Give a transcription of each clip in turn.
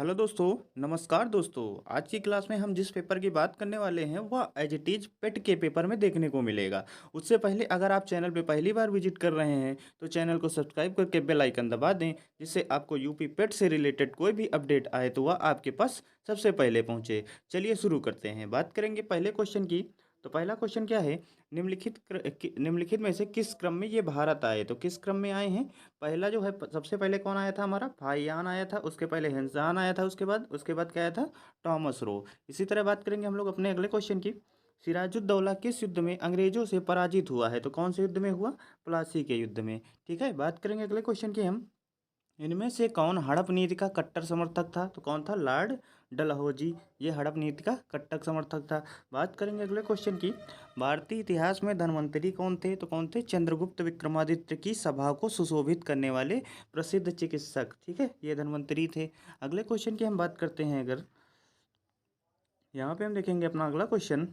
Hello दोस्तों। नमस्कार दोस्तों। आज की क्लास में हम जिस पेपर की बात करने वाले हैं वह एज इट इज पेट के पेपर में देखने को मिलेगा। उससे पहले अगर आप चैनल पे पहली बार विजिट कर रहे हैं तो चैनल को सब्सक्राइब करके बेल आइकन दबा दें, जिससे आपको यूपी पेट से रिलेटेड कोई भी अपडेट आए तो वह आपके पास सबसे पहले पहुंचे। चलिए शुरू करते हैं, बात करेंगे पहले क्वेश्चन की। तो पहला क्वेश्चन क्या है, निम्नलिखित में से किस क्रम में ये भारत आए, तो किस क्रम में आए हैं। पहला जो है सबसे पहले कौन आया था, हमारा फाहियान आया था, उसके पहले हिंसान आया था, उसके बाद क्या आया था, टॉमस रो। इसी तरह बात करेंगे हम लोग अपने अगले क्वेश्चन की। सिराजुद्दौला किस युद्ध में अंग्रेजों से पराजित हुआ है, तो कौन से युद्ध में हुआ, प्लासी के युद्ध में। ठीक है, बात करेंगे अगले क्वेश्चन की हम। इनमें से कौन हड़प नीति का कट्टर समर्थक था, तो कौन था, लॉर्ड डलहौजी। ये हड़प नीति का कट्टर समर्थक था। बात करेंगे अगले क्वेश्चन की। भारतीय इतिहास में धन्वंतरी कौन थे, तो कौन थे, चंद्रगुप्त विक्रमादित्य की सभा को सुशोभित करने वाले प्रसिद्ध चिकित्सक। ठीक है, ये धन्वंतरी थे। अगले क्वेश्चन की हम बात करते हैं। अगर यहाँ पे हम देखेंगे अपना अगला क्वेश्चन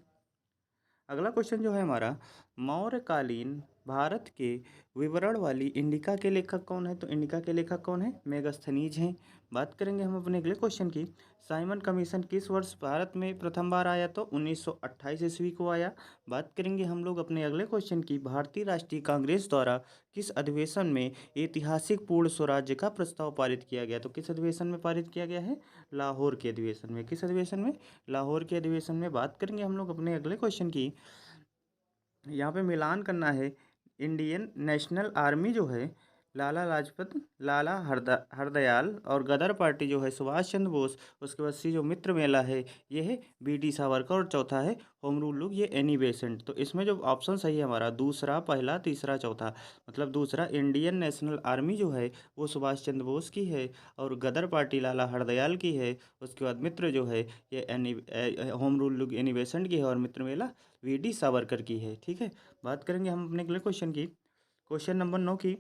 जो है हमारा, मौर्यकालीन भारत के विवरण वाली इंडिका के लेखक कौन है, तो इंडिका के लेखक कौन है, मेगास्थनीज हैं। बात करेंगे हम अपने अगले क्वेश्चन की। साइमन कमीशन किस वर्ष भारत में प्रथम बार आया, तो 1928 ईस्वी को आया। बात करेंगे हम लोग अपने अगले क्वेश्चन की। भारतीय राष्ट्रीय कांग्रेस द्वारा किस अधिवेशन में ऐतिहासिक पूर्ण स्वराज्य का प्रस्ताव पारित किया गया, तो किस अधिवेशन में पारित किया गया है, लाहौर के अधिवेशन में। किस अधिवेशन में, लाहौर के अधिवेशन में। बात करेंगे हम लोग अपने अगले क्वेश्चन की। यहाँ पे मिलान करना है। इंडियन नेशनल आर्मी जो है लाला लाजपत, लाला हरदयाल, और गदर पार्टी जो है सुभाष चंद्र बोस, उसके बाद सी जो मित्र मेला है ये है बीडी सावरकर, और चौथा है होम रूल लुक, ये एनी बेसेंट। तो इसमें जो ऑप्शन सही है हमारा दूसरा, पहला, तीसरा, चौथा। मतलब दूसरा इंडियन नेशनल आर्मी जो है वो सुभाष चंद्र बोस की है, और गदर पार्टी लाला हरदयाल की है। उसके बाद मित्र जो है ये home rule look Annie Besant की है, और मित्र मेला वीडी सावरकर की है। ठीक है, बात करेंगे हम अपने अगले क्वेश्चन की। क्वेश्चन नंबर 9 की।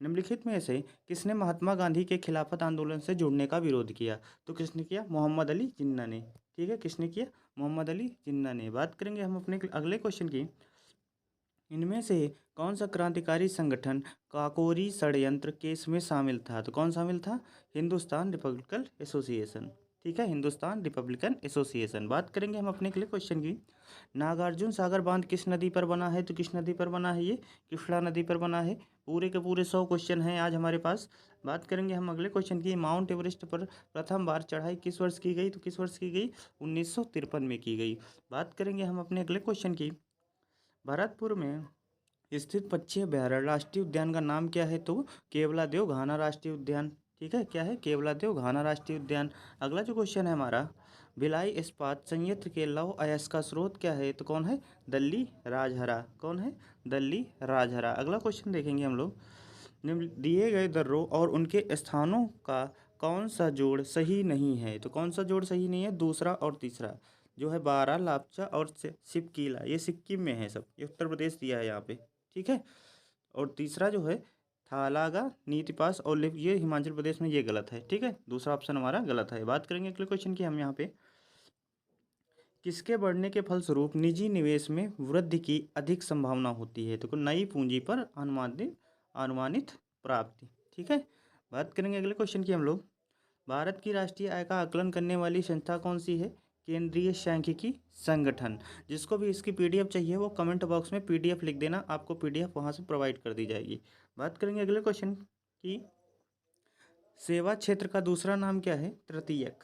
निम्नलिखित में से किसने महात्मा गांधी के खिलाफत आंदोलन से जुड़ने का विरोध किया, तो किसने किया, मोहम्मद अली जिन्ना ने। ठीक है, किसने किया, मोहम्मद अली जिन्ना ने। बात करेंगे हम अपने अगले क्वेश्चन की। इनमें से कौन सा क्रांतिकारी संगठन काकोरी षड्यंत्र केस में शामिल था, तो कौन शामिल था, हिंदुस्तान रिपब्लिकन एसोसिएशन। ठीक है, हिंदुस्तान रिपब्लिकन एसोसिएशन। बात करेंगे हम अपने अगले क्वेश्चन की। नागार्जुन सागर बांध किस नदी पर बना है, तो किस नदी पर बना है, ये कृष्णा नदी पर बना है। पूरे के पूरे 100 क्वेश्चन हैं आज हमारे पास। बात करेंगे हम अगले क्वेश्चन की। माउंट एवरेस्ट पर प्रथम बार चढ़ाई किस वर्ष की गई, तो किस वर्ष की गई, 1953 में की गई। बात करेंगे हम अपने अगले क्वेश्चन की। भरतपुर में स्थित पक्षी अभयारण्य राष्ट्रीय उद्यान का नाम क्या है, तो केवलादेव घाना राष्ट्रीय उद्यान। ठीक है, क्या है, केवलादेव घाना राष्ट्रीय उद्यान। अगला जो क्वेश्चन है हमारा, भिलाई इस्पात संयंत्र के लौह अयस्क का स्रोत क्या है, तो कौन है, दल्ली राजहरा। कौन है, दल्ली राजहरा। अगला क्वेश्चन देखेंगे हम लोग। निम्न दिए गए दर्रों और उनके स्थानों का कौन सा जोड़ सही नहीं है, तो कौन सा जोड़ सही नहीं है, दूसरा और तीसरा जो है, बारा लापचा और सिपकीला, ये सिक्किम में है सब, ये उत्तर प्रदेश दिया है यहाँ पे। ठीक है, और तीसरा जो है थालागा नीति पास और ये हिमाचल प्रदेश में, ये गलत है। ठीक है, दूसरा ऑप्शन हमारा गलत है। बात करेंगे अगले क्वेश्चन की हम यहाँ पे। किसके बढ़ने के फलस्वरूप निजी निवेश में वृद्धि की अधिक संभावना होती है, तो नई पूंजी पर अनुमानित अनुमानित प्राप्ति। ठीक है, बात करेंगे अगले क्वेश्चन की हम लोग। भारत की राष्ट्रीय आय का आकलन करने वाली संस्था कौन सी है, केंद्रीय सांख्यिकी संगठन। जिसको भी इसकी पीडीएफ चाहिए वो कमेंट बॉक्स में पीडीएफ लिख देना, आपको पीडीएफ वहाँ से प्रोवाइड कर दी जाएगी। बात करेंगे अगले क्वेश्चन की। सेवा क्षेत्र का दूसरा नाम क्या है, तृतीयक।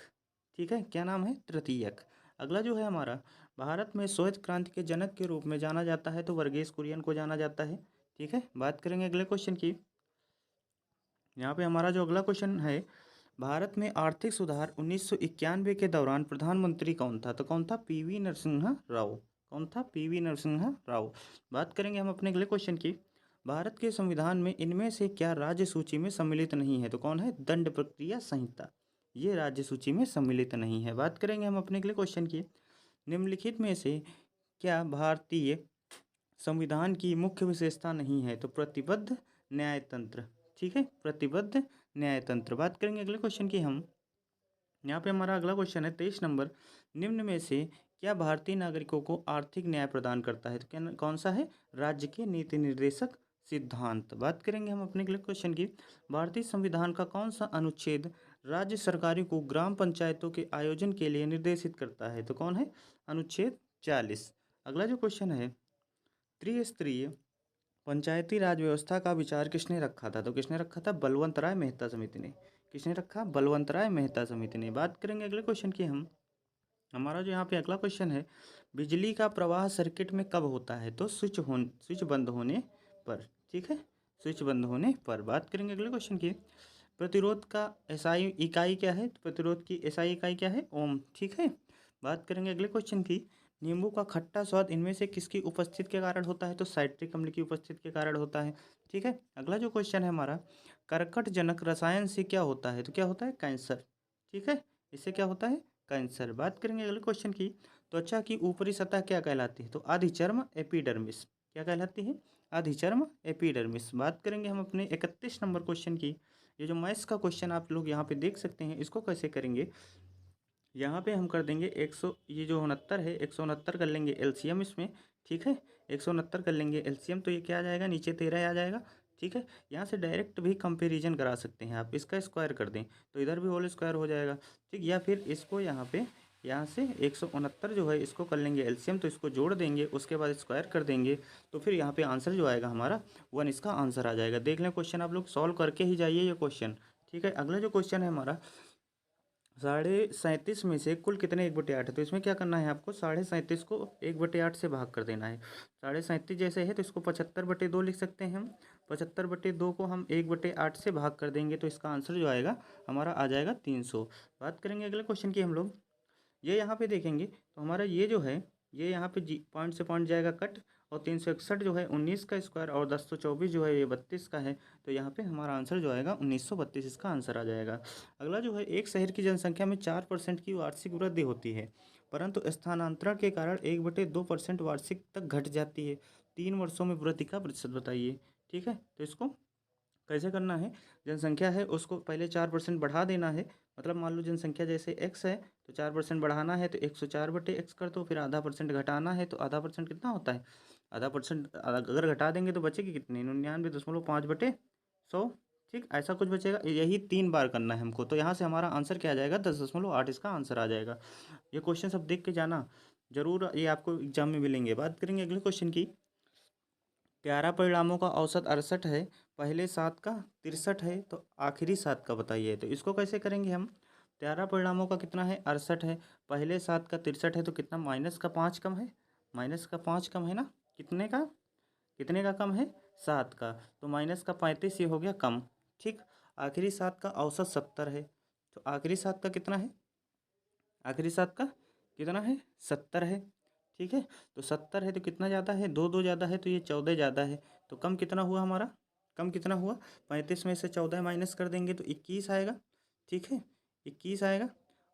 ठीक है, क्या नाम है, तृतीयक। अगला जो है हमारा, भारत में श्वेत क्रांति के जनक के रूप में जाना जाता है, तो वर्गीस कुरियन को जाना जाता है। ठीक है, बात करेंगे अगले क्वेश्चन की। यहाँ पे हमारा जो अगला क्वेश्चन है, भारत में आर्थिक सुधार 1991 के दौरान प्रधानमंत्री कौन था, तो कौन था, पीवी नरसिम्हा राव। कौन था, पीवी नरसिम्हा राव। बात करेंगे हम अपने अगले क्वेश्चन की। भारत के संविधान में इनमें से क्या राज्य सूची में सम्मिलित नहीं है, तो कौन है, दंड प्रक्रिया संहिता, ये राज्य सूची में सम्मिलित नहीं है। बात करेंगे हम अपने अगले क्वेश्चन की। निम्नलिखित में से क्या भारतीय संविधान की मुख्य विशेषता नहीं है, तो प्रतिबद्ध न्यायतंत्र। ठीक है, प्रतिबद्ध न्यायतंत्र। बात करेंगे अगले क्वेश्चन की हम। यहाँ पे हमारा अगला क्वेश्चन है 23 नंबर। निम्न में से क्या भारतीय नागरिकों को आर्थिक न्याय प्रदान करता है, तो क्या कौन सा है, राज्य के नीति निर्देशक सिद्धांत। बात करेंगे हम अपने अगले क्वेश्चन की। भारतीय संविधान का कौन सा अनुच्छेद राज्य सरकारों को ग्राम पंचायतों के आयोजन के लिए निर्देशित करता है? तो कौन है? अनुच्छेद 40। अगला जो क्वेश्चन है, त्रिस्तरीय पंचायती राज व्यवस्था का विचार किसने रखा था? तो किसने रखा था? बलवंत राय मेहता समिति ने। किसने रखा? बलवंत राय मेहता समिति ने। बात करेंगे अगले क्वेश्चन की हम। हमारा जो यहाँ पे अगला क्वेश्चन है, बिजली का प्रवाह सर्किट में कब होता है? तो स्विच बंद होने पर। ठीक है, स्विच बंद होने पर। बात करेंगे अगले क्वेश्चन की। प्रतिरोध का एसआई इकाई क्या है? तो प्रतिरोध की एसआई इकाई क्या है? ओम। ठीक है। बात करेंगे अगले क्वेश्चन की। नींबू का खट्टा स्वाद इनमें से किसकी उपस्थिति के कारण होता है? तो साइट्रिक अम्ल की उपस्थिति के कारण होता है। ठीक है। अगला जो क्वेश्चन है हमारा, कर्कटजनक रसायन से क्या होता है? तो क्या होता है? कैंसर। ठीक है, इससे क्या होता है? कैंसर। बात करेंगे अगले क्वेश्चन की। त्वचा की ऊपरी सतह क्या कहलाती है? तो आधिचर्म एपिडर्मिस। क्या कहलाती है? आधिचर्म एपिडर्मिस। बात करेंगे हम अपने 31 नंबर क्वेश्चन की। ये जो मैथ्स का क्वेश्चन आप लोग यहाँ पे देख सकते हैं, इसको कैसे करेंगे? यहाँ पे हम कर देंगे 100, ये जो 69 है 169 कर लेंगे एलसीएम इसमें। ठीक है, 169 कर लेंगे एलसीएम, तो ये क्या आ जाएगा? नीचे 13 आ जाएगा। ठीक है, यहाँ से डायरेक्ट भी कंपेरिजन करा सकते हैं आप, इसका स्क्वायर कर दें तो इधर भी होल स्क्वायर हो जाएगा। ठीक, या फिर इसको यहाँ पे यहाँ से 169 जो है इसको कर लेंगे एलसीएम, तो इसको जोड़ देंगे, उसके बाद स्क्वायर कर देंगे, तो फिर यहाँ पे आंसर जो आएगा हमारा 1 इसका आंसर आ जाएगा। देख लें क्वेश्चन, आप लोग सॉल्व करके ही जाइए ये क्वेश्चन। ठीक है, अगला जो क्वेश्चन है हमारा, 37.5 में से कुल कितने 1/8 है? तो इसमें क्या करना है आपको? 37.5 को 1/8 से भाग कर देना है। 37.5 जैसे है तो इसको 75/2 लिख सकते हैं हम। 75/2 को हम 1/8 से भाग कर देंगे तो इसका आंसर जो आएगा हमारा आ जाएगा 300। बात करेंगे अगले क्वेश्चन की हम लोग। ये यहाँ पे देखेंगे तो हमारा ये जो है, ये यहाँ पे पॉइंट से पॉइंट जाएगा कट, और 361 जो है 19 का स्क्वायर, और 1024 जो है ये 32 का है, तो यहाँ पे हमारा आंसर जो आएगा 1932 इसका आंसर आ जाएगा। अगला जो है, एक शहर की जनसंख्या में 4% की वार्षिक वृद्धि होती है, परंतु स्थानांतरण के कारण 1/2% वार्षिक तक घट जाती है। 3 वर्षों में वृद्धि का प्रतिशत बताइए। ठीक है, तो इसको कैसे करना है? जनसंख्या है उसको पहले 4% बढ़ा देना है। मतलब मान लो जनसंख्या जैसे x है तो 4% बढ़ाना है तो 104/x कर दो, फिर आधा परसेंट घटाना है तो आधा परसेंट कितना होता है? आधा परसेंट अगर घटा देंगे तो बचेगी कितनी? 99.5/100। ठीक, ऐसा कुछ बचेगा। यही 3 बार करना है हमको, तो यहाँ से हमारा आंसर क्या आ जाएगा? 10.8 इसका आंसर आ जाएगा। ये क्वेश्चन सब देख के जाना जरूर, ये आपको एग्जाम में मिलेंगे। बात करेंगे अगले क्वेश्चन की। 11 परिणामों का औसत 68 है, पहले 7 का 63 है, तो आखिरी 7 का बताइए। तो इसको कैसे करेंगे हम? 13 परिणामों का कितना है? 68 है, पहले 7 का 63 है, तो कितना? माइनस का 5 कम है। माइनस का 5 कम है ना? कितने का? कितने का कम है? 7 का। तो माइनस का 35 ये हो गया कम। ठीक, आखिरी 7 का औसत 70 है, तो आखिरी 7 का कितना है? आखिरी 7 का कितना है? 70 है। ठीक है, तो 70 है तो कितना ज़्यादा है? 2 ज़्यादा है, तो ये 14 ज़्यादा है। तो कम कितना हुआ हमारा? कम कितना हुआ? 35 में से 14 माइनस कर देंगे तो 21 आएगा। ठीक है, 21 आएगा,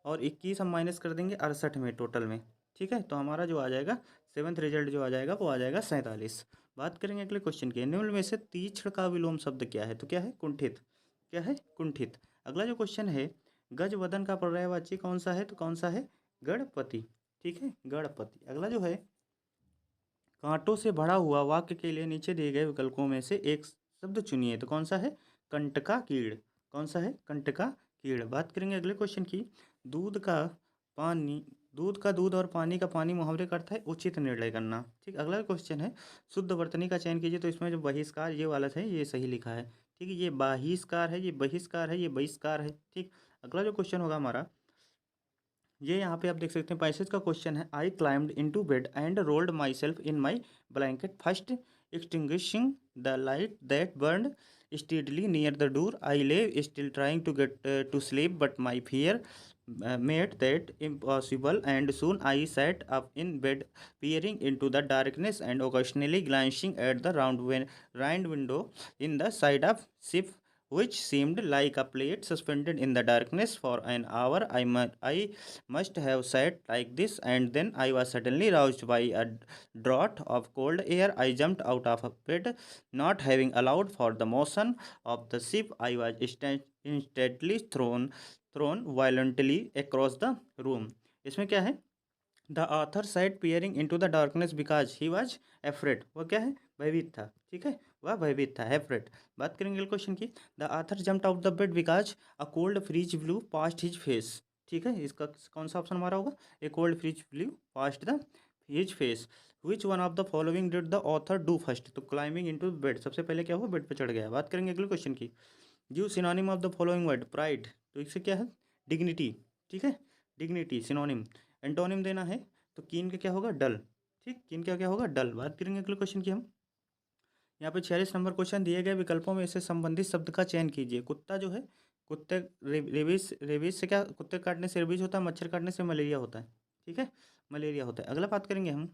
और 21 हम माइनस कर देंगे 68 में टोटल में। ठीक है, तो हमारा जो आ जाएगा सेवन्थ रिजल्ट जो आ जाएगा वो आ जाएगा 47। बात करेंगे अगले क्वेश्चन की। निम्न में से तीक्ष्ण का विलोम शब्द क्या है? तो क्या है? कुंठित। क्या है? कुंठित। अगला जो क्वेश्चन है, गजवदन का पर्यायवाची कौन सा है? तो कौन सा है? गणपति। ठीक है, गणपति। अगला जो है, कांटों से भरा हुआ वाक्य के लिए नीचे दिए गए विकल्पों में से एक शब्द चुनिए। तो कौन सा है? कंटका कीड़। कौन सा है? कंटका कीड़। बात करेंगे अगले क्वेश्चन की। दूध का पानी, दूध और पानी का पानी मुहावरे का अर्थ है उचित निर्णय करना। ठीक, अगला क्वेश्चन है, शुद्ध वर्तनी का चयन कीजिए। तो इसमें जो बहिष्कार ये वाला है ये सही लिखा है। ठीक है, ये बहिष्कार है, ये बहिष्कार है, ये बहिष्कार है। ठीक, अगला जो क्वेश्चन होगा हमारा, ये यहाँ पे आप देख सकते हैं पैसेज का क्वेश्चन है। I climbed into bed and rolled myself in my blanket first extinguishing the light that burned steadily near the door. I lay still trying to get to sleep but my fear made that impossible, and soon I sat up in bed peering into the darkness and occasionally glancing at the round window in the side of ship which seemed like a plate suspended in the darkness. For an hour I must have sat like this, and then I was suddenly roused by a draught of cold air. I jumped out of bed, not having allowed for the motion of the ship. I was instantly thrown violently across the room. इसमें क्या है? The author sighed peering into the darkness because he was afraid, वह क्या है, भयभीत था, ठीक है, वह भयभीत था, एफ्रेड। बात करेंगे अगले क्वेश्चन की। The author jumped out the bed because a cold freeze blew past his face, ठीक है, इसका कौन सा ऑप्शन हमारा होगा, a cold freeze blew past the his face. Which one of the following did the author do first, तो climbing into bed, सबसे पहले क्या हुआ, बेड पर चढ़ गया। बात करेंगे अगले क्वेश्चन की। Give synonym of the following word, pride, तो इससे क्या है, डिग्निटी, ठीक है, डिग्निटी सिनोनिम। एंटोनिम देना है तो कीन का क्या होगा, डल, ठीक, कीन का क्या होगा, डल। बात करेंगे अगले क्वेश्चन की हम। यहाँ पे 46 नंबर क्वेश्चन, दिए गए विकल्पों में से संबंधित शब्द का चयन कीजिए। कुत्ता जो है, कुत्ते रेबीज, रेबीज से क्या, कुत्ते काटने से रेबीज होता है, मच्छर काटने से मलेरिया होता है, ठीक है, मलेरिया होता है। अगला बात करेंगे हम,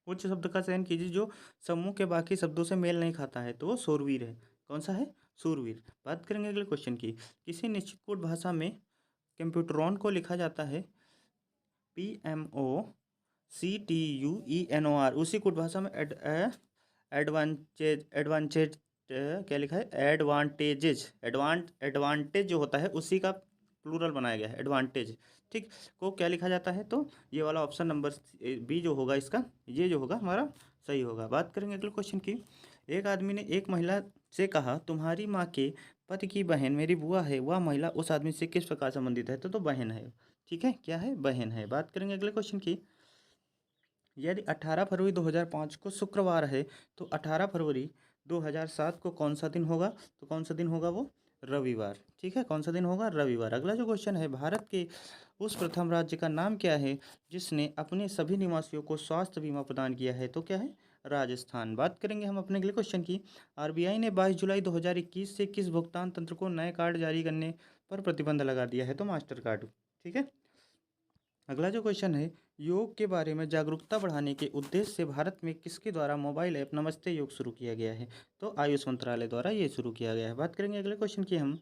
उच्च शब्द का चयन कीजिए जो समूह के बाकी शब्दों से मेल नहीं खाता है, तो वो शूरवीर है। कौन सा है, शूरवीर। बात करेंगे अगले क्वेश्चन की। किसी निश्चित कोड भाषा में कंप्यूटरॉन को लिखा जाता है PMOCTUENOR, उसी कोड भाषा में एडवांटेज क्या लिखा है, एडवांटेज जो होता है उसी का प्लूरल बनाया गया है, एडवांटेज, ठीक, को क्या लिखा जाता है, तो ये वाला ऑप्शन नंबर बी जो होगा इसका, ये जो होगा हमारा सही होगा। बात करेंगे अगले क्वेश्चन की। एक आदमी ने एक महिला से कहा, तुम्हारी माँ के पति की बहन मेरी बुआ है, वह महिला उस आदमी से किस प्रकार संबंधित है, तो बहन है, ठीक है, क्या है, बहन है। बात करेंगे अगले क्वेश्चन की। यदि 18 फरवरी 2005 को शुक्रवार है तो 18 फरवरी 2007 को कौन सा दिन होगा, तो कौन सा दिन होगा वो, रविवार, ठीक है, कौन सा दिन होगा, रविवार। अगला जो क्वेश्चन है, भारत के उस प्रथम राज्य का नाम क्या है जिसने अपने सभी निवासियों को स्वास्थ्य बीमा प्रदान किया है, तो क्या है, राजस्थान। बात करेंगे हम अपने अगले क्वेश्चन की। आरबीआई ने 22 जुलाई 2021 से किस भुगतान तंत्र को नए कार्ड जारी करने पर प्रतिबंध लगा दिया है, तो मास्टर कार्ड, ठीक है। अगला जो क्वेश्चन है, योग के बारे में जागरूकता बढ़ाने के उद्देश्य से भारत में किसके द्वारा मोबाइल ऐप नमस्ते योग शुरू किया गया है, तो आयुष मंत्रालय द्वारा ये शुरू किया गया है। बात करेंगे अगले क्वेश्चन की हम।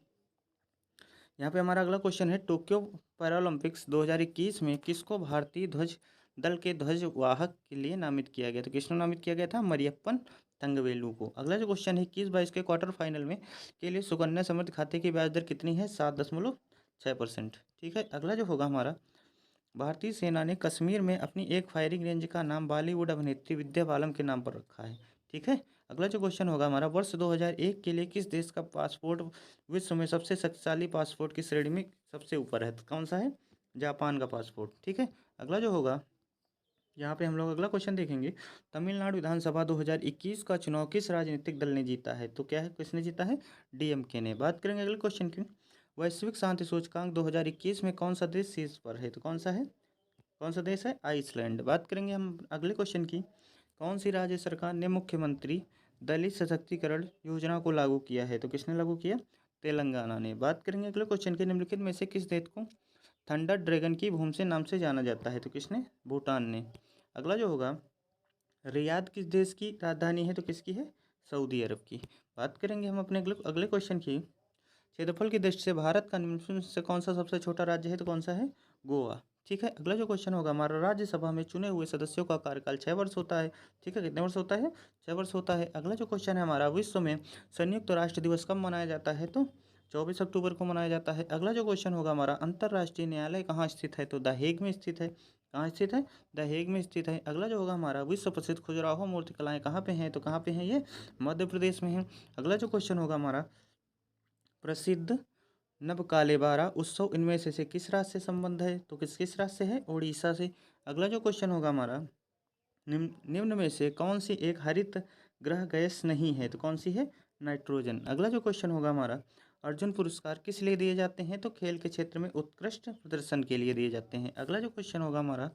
यहाँ पे हमारा अगला क्वेश्चन है, टोक्यो पैरालंपिक्स 2021 में किसको भारतीय ध्वज दल के ध्वजवाहक के लिए नामित किया गया, तो किसने नामित किया गया था, मरियप्पन थंगवेलु को। अगला जो क्वेश्चन है, 21-22 के क्वार्टर फाइनल में के लिए सुकन्या समृद्धि खाते की ब्याज दर कितनी है, 7.6%, ठीक है। अगला जो होगा हमारा, भारतीय सेना ने कश्मीर में अपनी एक फायरिंग रेंज का नाम बॉलीवुड अभिनेत्री विद्या बालन के नाम पर रखा है, ठीक है। अगला जो क्वेश्चन होगा हमारा, वर्ष 2001 के लिए किस देश का पासपोर्ट विश्व में सबसे शक्तिशाली पासपोर्ट की श्रेणी में सबसे ऊपर है, तो कौन सा है, जापान का पासपोर्ट, ठीक है। अगला जो होगा, यहाँ पे हम लोग अगला क्वेश्चन देखेंगे। तमिलनाडु विधानसभा 2021 का चुनाव किस राजनीतिक दल ने जीता है, तो क्या है, किसने जीता है, डीएमके ने। बात करेंगे अगले क्वेश्चन की। वैश्विक शांति सूचकांक 2021 में कौन सा देश शीर्ष पर है, तो कौन सा है, कौन सा देश है, आइसलैंड। बात करेंगे हम अगले क्वेश्चन की। कौन सी राज्य सरकार ने मुख्यमंत्री दलित सशक्तिकरण योजना को लागू किया है, तो किसने लागू किया, तेलंगाना ने। बात करेंगे अगले क्वेश्चन के, निम्नलिखित में से किस देश को थंडर ड्रैगन की भूमि से नाम से जाना जाता है, तो किसने, भूटान ने। अगला जो होगा, रियाद किस देश की राजधानी है, तो किसकी है, सऊदी अरब की। बात करेंगे हम अपने अगले अगले क्वेश्चन की। क्षेत्रफल की दृष्टि से भारत का निम्न में से कौन सा सबसे छोटा राज्य है, तो कौन सा है, गोवा, ठीक है। अगला जो क्वेश्चन होगा हमारा, राज्यसभा में चुने हुए सदस्यों का कार्यकाल 6 वर्ष होता है, ठीक है, कितने वर्ष होता है, 6 वर्ष होता है। अगला जो क्वेश्चन है हमारा, विश्व में संयुक्त राष्ट्र दिवस कब मनाया जाता है, तो 24 अक्टूबर को मनाया जाता है। अगला जो क्वेश्चन होगा हमारा, अंतर्राष्ट्रीय न्यायालय कहाँ स्थित है, तो द हेग में स्थित है, कहाँ स्थित है, द हेग में स्थित है। अगला जो होगा हमारा, विश्व प्रसिद्ध खजुराहो मूर्ति कलाएँ कहाँ पे हैं, तो कहाँ पे हैं, ये मध्य प्रदेश में है। अगला जो क्वेश्चन होगा हमारा, प्रसिद्ध नबकालेबारा उत्सव इनमें से किस राज्य से संबंध है, तो किस किस राज्य से है, उड़ीसा से। अगला जो क्वेश्चन होगा हमारा, निम्न में से कौन सी एक हरित ग्रह गैस नहीं है, तो कौन सी है, नाइट्रोजन। अगला जो क्वेश्चन होगा हमारा, अर्जुन पुरस्कार किस लिए दिए जाते हैं, तो खेल के क्षेत्र में उत्कृष्ट प्रदर्शन के लिए दिए जाते हैं। अगला जो क्वेश्चन होगा हमारा,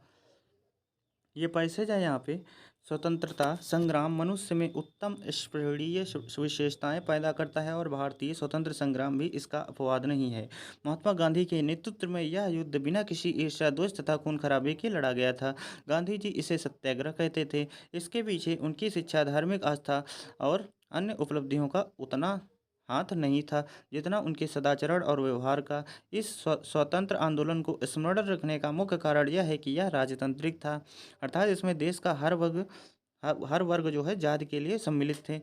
ये पैसेज है यहाँ पे, स्वतंत्रता संग्राम मनुष्य में उत्तम स्पृहणीय विशेषताएं पैदा करता है और भारतीय स्वतंत्र संग्राम भी इसका अपवाद नहीं है। महात्मा गांधी के नेतृत्व में यह युद्ध बिना किसी ईर्ष्या द्वेष तथा खून खराबे के लड़ा गया था। गांधी जी इसे सत्याग्रह कहते थे। इसके पीछे उनकी शिक्षा, धार्मिक आस्था और अन्य उपलब्धियों का उतना हाथ नहीं था जितना उनके सदाचरण और व्यवहार का। इस स्वतंत्र आंदोलन को स्मरण रखने का मुख्य कारण यह है कि यह राजतांत्रिक था, अर्थात इसमें देश का हर वर्ग जो है जाति के लिए सम्मिलित थे।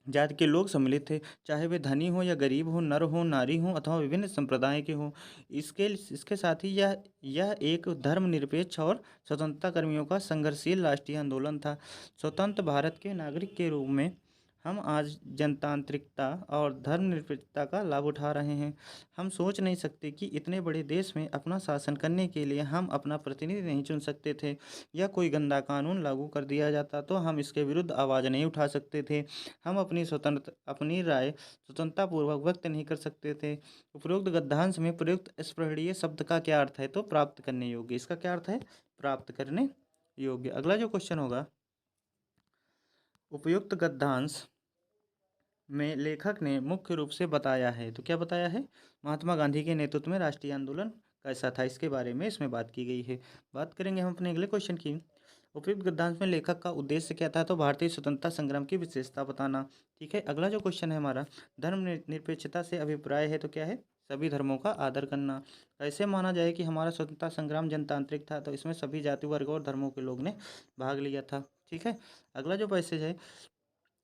जाति के लोग सम्मिलित थे, चाहे वे धनी हो या गरीब हो, नर हो, नारी हो अथवा विभिन्न संप्रदाय के हों। इसके साथ ही यह एक धर्मनिरपेक्ष और स्वतंत्रता कर्मियों का संघर्षशील राष्ट्रीय आंदोलन था। स्वतंत्र भारत के नागरिक के रूप में हम आज जनतांत्रिकता और धर्मनिरपेक्षता का लाभ उठा रहे हैं। हम सोच नहीं सकते कि इतने बड़े देश में अपना शासन करने के लिए हम अपना प्रतिनिधि नहीं चुन सकते थे, या कोई गंदा कानून लागू कर दिया जाता तो हम इसके विरुद्ध आवाज़ नहीं उठा सकते थे। हम अपनी राय स्वतंत्रतापूर्वक व्यक्त नहीं कर सकते थे। उपरोक्त गद्यांश में प्रयुक्त स्पृहणीय शब्द का क्या अर्थ है? तो प्राप्त करने योग्य। इसका क्या अर्थ है? प्राप्त करने योग्य। अगला जो क्वेश्चन होगा, उपयुक्त गद्यांश में लेखक ने मुख्य रूप से बताया है, तो क्या बताया है? महात्मा गांधी के नेतृत्व में राष्ट्रीय आंदोलन कैसा था, इसके बारे में इसमें बात की गई है। बात करेंगे हम अपने अगले क्वेश्चन की। उपयुक्त गद्यांश में लेखक का उद्देश्य क्या था? तो भारतीय स्वतंत्रता संग्राम की विशेषता बताना। ठीक है, अगला जो क्वेश्चन है हमारा, धर्म निरपेक्षता से अभिप्राय है, तो क्या है? सभी धर्मों का आदर करना। ऐसे माना जाए कि हमारा स्वतंत्रता संग्राम जनतांत्रिक था, तो इसमें सभी जाति वर्ग और धर्मों के लोग ने भाग लिया था। ठीक है, अगला जो पैसेज है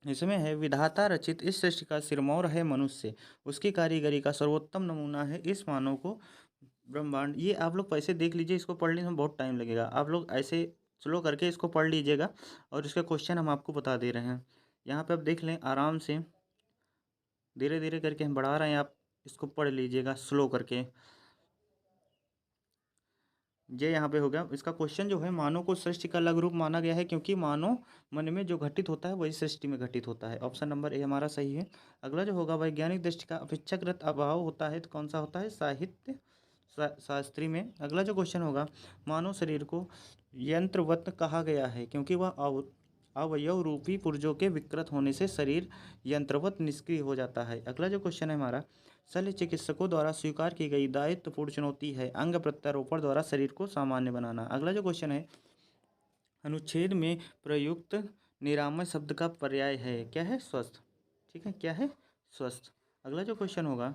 इसमें है, विधाता रचित इस सृष्टि का सिरमौर है मनुष्य, उसकी कारीगरी का सर्वोत्तम नमूना है इस मानव को ब्रह्मांड। ये आप लोग पैसे देख लीजिए, इसको पढ़ने में बहुत टाइम लगेगा, आप लोग ऐसे स्लो करके इसको पढ़ लीजिएगा और इसके क्वेश्चन हम आपको बता दे रहे हैं। यहाँ पे आप देख लें आराम से, धीरे धीरे करके हम बढ़ा रहे हैं, आप इसको पढ़ लीजिएगा स्लो करके। ये यहाँ पे हो गया। इसका क्वेश्चन जो है, मानव को सृष्टि का अलग रूप माना गया है क्योंकि मानव मन में जो घटित होता है वही सृष्टि में घटित होता है। ऑप्शन नंबर ए हमारा सही है। अगला जो होगा, वैज्ञानिक दृष्टि का अपेक्षाकृत अभाव होता है, तो कौन सा होता है? साहित्य शास्त्री में। अगला जो क्वेश्चन होगा, मानव शरीर को यंत्रवत कहा गया है क्योंकि वह अवयव रूपी पुर्जों के विकृत होने से शरीर यंत्रवत निष्क्रिय हो जाता है। अगला जो क्वेश्चन है हमारा, शल्य चिकित्सकों द्वारा स्वीकार की गई दायित्वपूर्ण चुनौती है अंग प्रत्यारोपण द्वारा शरीर को सामान्य बनाना। अगला जो क्वेश्चन है, अनुच्छेद में प्रयुक्त निरामय शब्द का पर्याय है, क्या है? स्वस्थ। ठीक है, क्या है? स्वस्थ। अगला जो क्वेश्चन होगा,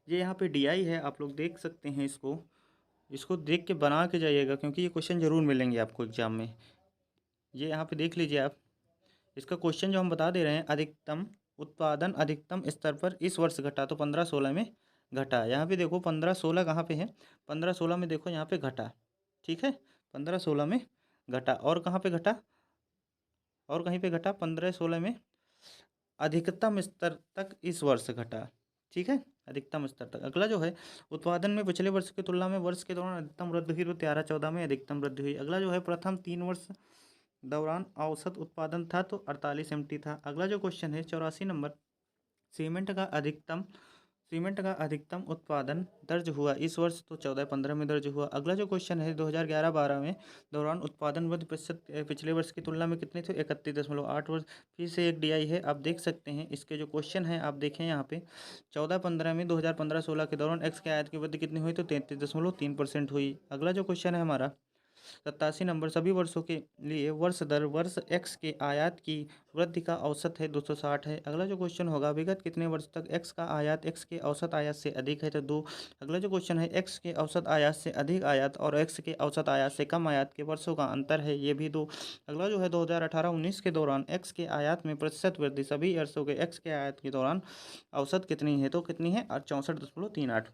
ये यहाँ पे DI है, आप लोग देख सकते हैं, इसको देख के बना के जाइएगा क्योंकि ये क्वेश्चन जरूर मिलेंगे आपको एग्जाम में। ये यहाँ पे देख लीजिए आप, इसका क्वेश्चन जो हम बता दे रहे हैं, अधिकतम उत्पादन अधिकतम स्तर पर इस वर्ष घटा, तो 15-16 में घटा। यहाँ पे देखो 15-16 कहाँ पे है? 15-16 में देखो यहाँ पे घटा। ठीक है, 15-16 में घटा। और कहाँ पे घटा? और कहीं पे घटा? 15-16 में अधिकतम स्तर तक इस वर्ष घटा। ठीक है, अधिकतम स्तर तक। अगला जो है, उत्पादन में पिछले वर्ष की तुलना में वर्ष के दौरान अधिकतम वृद्धि हुई, तो 13-14 में अधिकतम वृद्धि हुई। अगला जो है, प्रथम 3 वर्ष दौरान औसत उत्पादन था, तो 48 MT था। अगला जो क्वेश्चन है 84 नंबर, सीमेंट का अधिकतम उत्पादन दर्ज हुआ इस वर्ष, तो 14-15 में दर्ज हुआ। अगला जो क्वेश्चन है 2011-12 में दौरान उत्पादन वृद्धि प्रतिशत पिछले वर्ष की तुलना में कितनी थी? 31.8 वर्ष। फिर से एक DI है, आप देख सकते हैं। इसके जो क्वेश्चन है आप देखें यहाँ पे, 14-15 में 2015-16 के दौरान एक्स के आयात की वृद्धि कितनी हुई? तो 33.3% हुई। अगला जो क्वेश्चन है हमारा 87 नंबर, सभी वर्षों के लिए वर्ष दर वर्ष एक्स के आयात की वृद्धि का औसत है 260 है। अगला जो क्वेश्चन होगा, विगत कितने वर्ष तक एक्स का आयात एक्स के औसत आयात से अधिक है? तो 2। अगला जो क्वेश्चन है, एक्स के औसत आयात से अधिक आयात और एक्स के औसत आयात से कम आयात के वर्षों का अंतर है, ये भी 2। अगला जो है 2018-19 के दौरान एक्स के आयात में प्रतिशत वृद्धि सभी वर्षों के एक्स के आयात के दौरान औसत कितनी है? तो कितनी है? 64.38।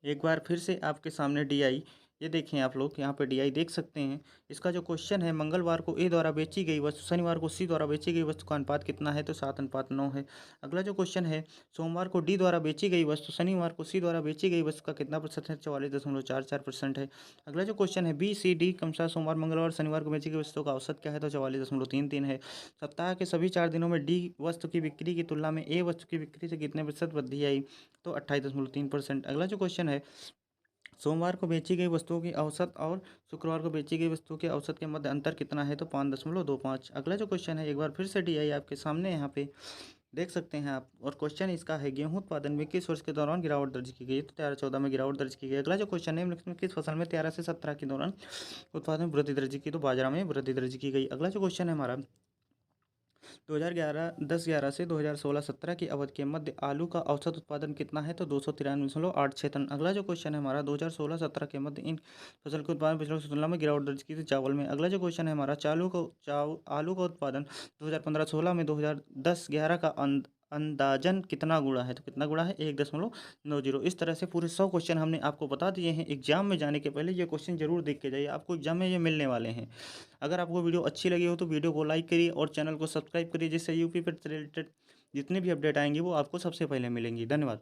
एक बार फिर से आपके सामने DI, ये देखें आप लोग यहाँ पे DI देख सकते हैं। इसका जो क्वेश्चन है, मंगलवार को A द्वारा बेची गई वस्तु शनिवार को C द्वारा बेची गई वस्तु का अनुपात कितना है? तो 7:9 है। अगला जो क्वेश्चन है, सोमवार को D द्वारा बेची गई वस्तु शनिवार को C द्वारा बेची गई वस्तु का कितना प्रतिशत है? 44.44% है। अगला जो क्वेश्चन है, BCD क्रमशः सोमवार मंगलवार शनिवार को बेची गई वस्तु का औसत क्या है? तो 44.33 है। सप्ताह के सभी 4 दिनों में D वस्तु की बिक्री की तुलना में A वस्तु की बिक्री से कितने प्रतिशत वृद्धि आई? तो 28.3%। अगला जो क्वेश्चन है, सोमवार को बेची गई वस्तुओं की औसत और शुक्रवार को बेची गई वस्तुओं के औसत के मध्य अंतर कितना है? तो 5.25। अगला जो क्वेश्चन है, एक बार फिर से DI आपके सामने यहाँ पे देख सकते हैं आप, और क्वेश्चन इसका है, गेहूं उत्पादन में किस वर्ष के दौरान गिरावट दर्ज की गई? तो 13-14 में गिरावट दर्ज की गई। अगला जो क्वेश्चन है, निम्नलिखित में किस फसल में 13 से 17 के दौरान उत्पादन में वृद्धि दर्ज की? तो बाजरा में वृद्धि दर्ज की गई। अगला जो क्वेश्चन है हमारा, 2011 10-11 से 2016-17 की अवधि के मध्य आलू का औसत उत्पादन कितना है? तो 293.86 टन। अगला जो क्वेश्चन है हमारा, 2016-17 के मध्य इन फसल के उत्पादन पिछले वर्ष की तुलना में गिरावट दर्ज की थी चावल में। अगला जो क्वेश्चन है हमारा, आलू का उत्पादन 2015-16 में 2010-11 का अंदाजन कितना गुणा है? तो कितना गुणा है? 1.90। इस तरह से पूरे 100 क्वेश्चन हमने आपको बता दिए हैं। एग्जाम में जाने के पहले ये क्वेश्चन जरूर देख के जाइए, आपको एग्जाम में ये मिलने वाले हैं। अगर आपको वीडियो अच्छी लगी हो तो वीडियो को लाइक करिए और चैनल को सब्सक्राइब करिए, जिससे यूपी पे रिलेटेड जितने भी अपडेट आएंगे वो आपको सबसे पहले मिलेंगी। धन्यवाद।